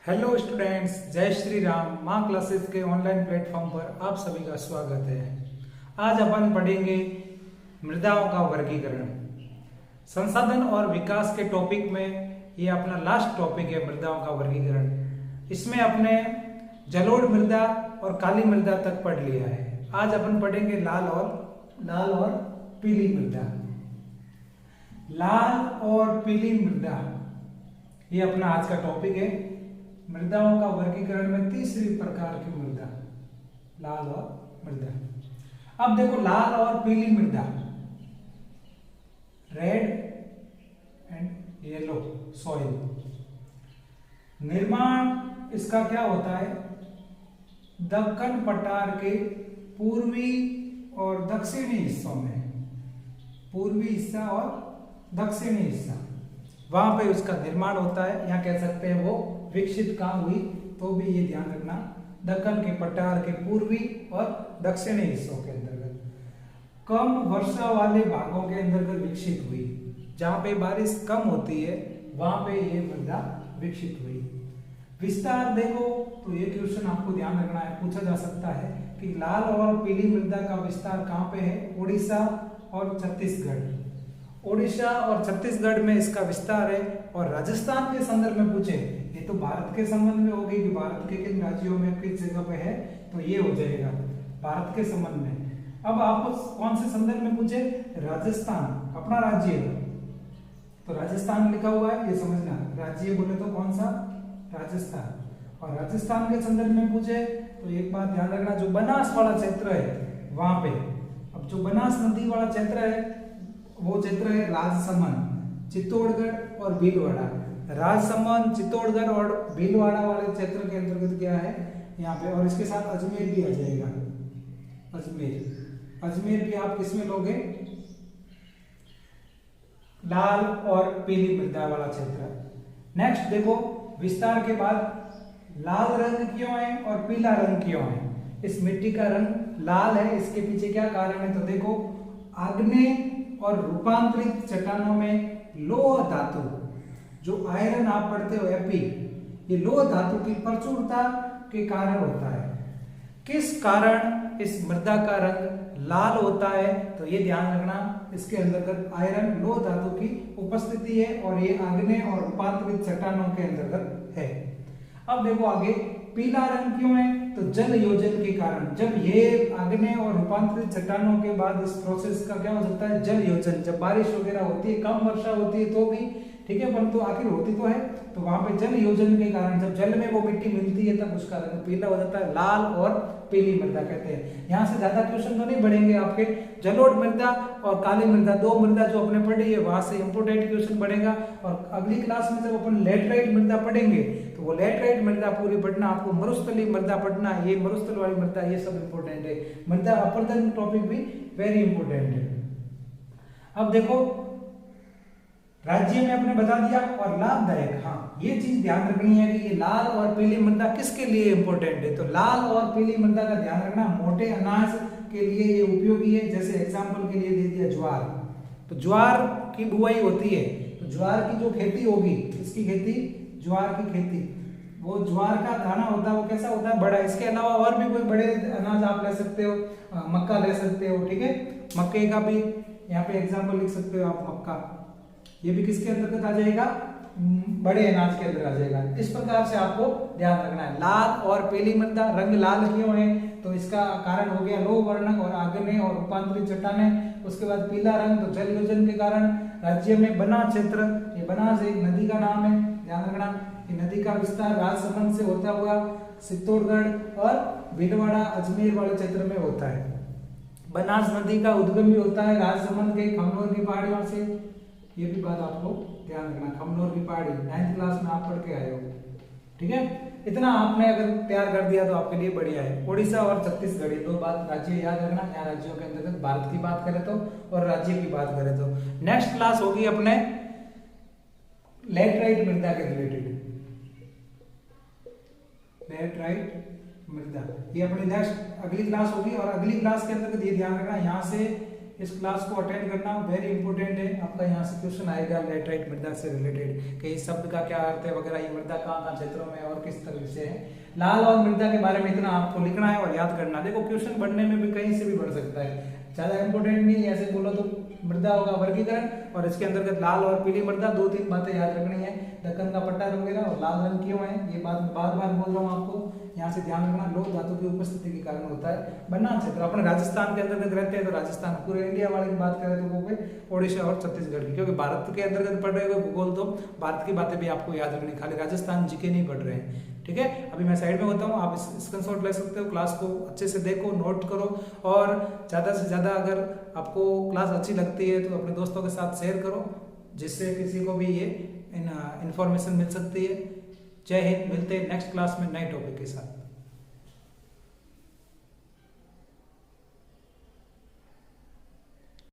Hello students, जय श्री राम। माँ classes के ऑनलाइन प्लेटफॉर्म पर आप सभी का स्वागत है। आज अपन पढ़ेंगे मृदाओं का वर्गीकरण। संसाधन और विकास के टॉपिक में ये अपना लास्ट टॉपिक है, मृदाओं का वर्गीकरण। इसमें अपने जलोढ़ मृदा और काली मृदा तक पढ़ लिया है। आज अपन पढ़ेंगे लाल और पीली मृदा। लाल और पीली मृदा ये अपना आज का टॉपिक है। मृदाओं का वर्गीकरण में तीसरी प्रकार की मृदा, लाल और मृदा। अब देखो, लाल और पीली मृदा, रेड एंड येलो सॉइल। निर्माण इसका क्या होता है? दक्कन पठार के पूर्वी और दक्षिणी हिस्सों में, पूर्वी हिस्सा और दक्षिणी हिस्सा, वहां पे उसका निर्माण होता है। यहाँ कह सकते हैं वो विकसित कहाँ हुई, तो भी ये ध्यान रखना, दक्कन के पठार के पूर्वी और दक्षिणी हिस्सों के अंतर्गत, कम वर्षा वाले भागों के अंतर्गत विकसित हुई। जहां पे बारिश कम होती है वहां पे ये मृदा विकसित हुई। विस्तार देखो तो ये क्वेश्चन आपको ध्यान रखना है, पूछा जा सकता है कि लाल और पीली मृदा का विस्तार कहाँ पे है? उड़ीसा और छत्तीसगढ़। उड़ीसा और छत्तीसगढ़ में इसका विस्तार है। और राजस्थान के संदर्भ में पूछे, ये तो भारत के संबंध में होगी कि भारत के किन राज्यों में किस जगह पे है, तो ये हो जाएगा भारत के संबंध में। अब आपको कौन से संदर्भ में पूछे? राजस्थान अपना राज्य है, तो राजस्थान लिखा हुआ है, ये समझना। राज्य बोले तो कौन सा? राजस्थान। और राजस्थान के संदर्भ में पूछे तो एक बात ध्यान रखना, जो बनास वाला क्षेत्र है वहां पे, अब जो बनास नदी वाला क्षेत्र है वो क्षेत्र है राजसमंद, चित्तौड़गढ़ और भीलवाड़ा। राजसमंद, चित्तौड़गढ़ और भीलवाड़ा वाले क्षेत्र के अंतर्गत क्या है यहाँ पे। और इसके साथ अजमेर भी आ जाएगा। अजमेर भी आप किसमें लोगे? लाल और पीली मृदा वाला क्षेत्र। नेक्स्ट देखो, विस्तार के बाद लाल रंग क्यों है और पीला रंग क्यों है? इस मिट्टी का रंग लाल है, इसके पीछे क्या कारण है? तो देखो, आग्नेय और रूपांतरित चट्टानों में लोह धातु, जो आयरन आप पढ़ते हो एपी, ये लोह धातु की प्रचुरता के कारण होता है। किस कारण इस मृदा का रंग लाल होता है? तो ये ध्यान रखना, इसके अंतर्गत आयरन, लोह धातु की उपस्थिति है और ये आग्नेय और रूपांतरित चट्टानों के अंतर्गत है। अब देखो आगे, पीला रंग क्यों है? तो जल योजन के कारण। जब ये आग्नेय और रूपांतरित चट्टानों के बाद इस प्रोसेस का क्या हो सकता है? जल योजन। जब बारिश वगैरह होती है, कम वर्षा होती है तो भी ठीक है, परंतु आखिर होती तो है, तो वहां पे जल योजन के कारण जब जल में वो मिट्टी मिलती है तब उसका रंग पीला हो जाता है। लाल और पीली मृदा कहते हैं। यहाँ से ज्यादा क्वेश्चन तो नहीं बढ़ेंगे आपके। जलोढ़ मृदा और काली मृदा, दो मृदा जो अपने पढ़ी है वहां से इंपोर्टेंट क्वेश्चन बढ़ेगा। और अगली क्लास में जब अपन लेटराइट मृदा पढ़ेंगे तो वो लेटराइट मृदा पूरी पढ़ना, आपको मरुस्थली मृदा पढ़ना, ये मरुस्थल वाली मृदा, ये सब इंपोर्टेंट है। मृदा अपर्दन टॉपिक भी वेरी इंपोर्टेंट है। अब देखो, राज्य में आपने बता दिया और लाभदायक। हाँ, ये चीज ध्यान रखनी है कि ये लाल और पीली मृदा किसके लिए इंपॉर्टेंट है। तो लाल और पीली मृदा का ध्यान रखना, मोटे अनाज के लिए ये उपयोगी है। जैसे एग्जांपल के लिए दे दिया ज्वार, तो ज्वार की बुआई होती है, तो ज्वार की जो खेती होगी, इसकी खेती, ज्वार की खेती, वो ज्वार का दाना होता है वो कैसा होता है? बड़ा। इसके अलावा और भी कोई बड़े अनाज आप ले सकते हो, मक्का ले सकते हो, ठीक है। मक्के का भी यहाँ पे एग्जाम्पल लिख सकते हो आप, मक्का, ये भी किसके अंतर्गत आ जाएगा? बड़े अनाज के अंदर आ जाएगा। इस प्रकार से आपको ध्यान रखना है। लाल और पीली मृदा, रंग लाल क्यों है? तो इसका कारण हो गया लोह वर्णक और आग्नेय और रूपांतरित चट्टानें। उसके बाद पीला रंग, तो जल योजन के कारण। राज्य में बनास क्षेत्र, ये बनास एक नदी का नाम है, ध्यान रखना। ये नदी का विस्तार राजसमंद से होता हुआ चित्तौड़गढ़ और भीलवाड़ा, अजमेर वाले क्षेत्र में होता है। बनास नदी का उद्गम भी होता है राजसमंद के खमनोर की पहाड़ियों से। ये भी बात आपको ध्यान रखना, खमनोर की पहाड़ी 9th क्लास में आप पढ़ के आए हो, ठीक है। इतना आपने अगर तैयार कर दिया तो आपके लिए बढ़िया है। उड़ीसा और छत्तीसगढ़, ये दो बात राज्य याद रखना। यहाँ राज्यों के अंतर्गत भारत की बात करें तो और राज्य की बात करें तो। नेक्स्ट क्लास होगी अपने लेटराइट मृदा के रिलेटेड। लेटराइट मृदा, ये अपनी नेक्स्ट अगली क्लास होगी। और अगली क्लास के अंतर्गत ये ध्यान रखना, यहाँ से इस क्लास को अटेंड करना वेरी इंपॉर्टेंट है। आपका यहाँ से क्वेश्चन आएगा लेटराइट मृदा से रिलेटेड कि इस शब्द का क्या अर्थ है वगैरह, ये मृदा कहाँ क्षेत्रों में और किस तरह से है। लाल और मृदा के बारे में इतना आपको लिखना है और याद करना। देखो क्वेश्चन बढ़ने में भी कहीं से भी बढ़ सकता है, ज्यादा इंपॉर्टेंट नहीं। ऐसे बोलो तो मृदा होगा वर्गीकरण और इसके अंतर्गत लाल और पीली मृदा, 2-3 बातें याद रखनी है। दक्कन का पट्टा वगैरह और लाल रंग क्यों है, ये बात बार बार बोल रहा हूँ आपको, यहाँ से ध्यान रखना। लोह धातु की उपस्थिति के कारण होता है। बनान क्षेत्र अपने राजस्थान के अंतर्गत रहते हैं, तो राजस्थान पूरे इंडिया वाले की बात करें तो वो पे ओडिशा और छत्तीसगढ़ की, क्योंकि भारत के अंतर्गत पढ़ रहे हो भूगोल तो भारत की बातें भी आपको याद रखनी, खाली राजस्थान जीके नहीं पढ़ रहे हैं। ठीक है, अभी मैं साइड में होता हूँ, आप स्क्रीनशॉट ले सकते हो। क्लास को अच्छे से देखो, नोट करो और ज़्यादा से ज़्यादा अगर आपको क्लास अच्छी लगती है तो अपने दोस्तों के साथ शेयर करो, जिससे किसी को भी ये इन्फॉर्मेशन मिल सकती है। जय हिंद, मिलते हैं नेक्स्ट क्लास में नए टॉपिक के साथ।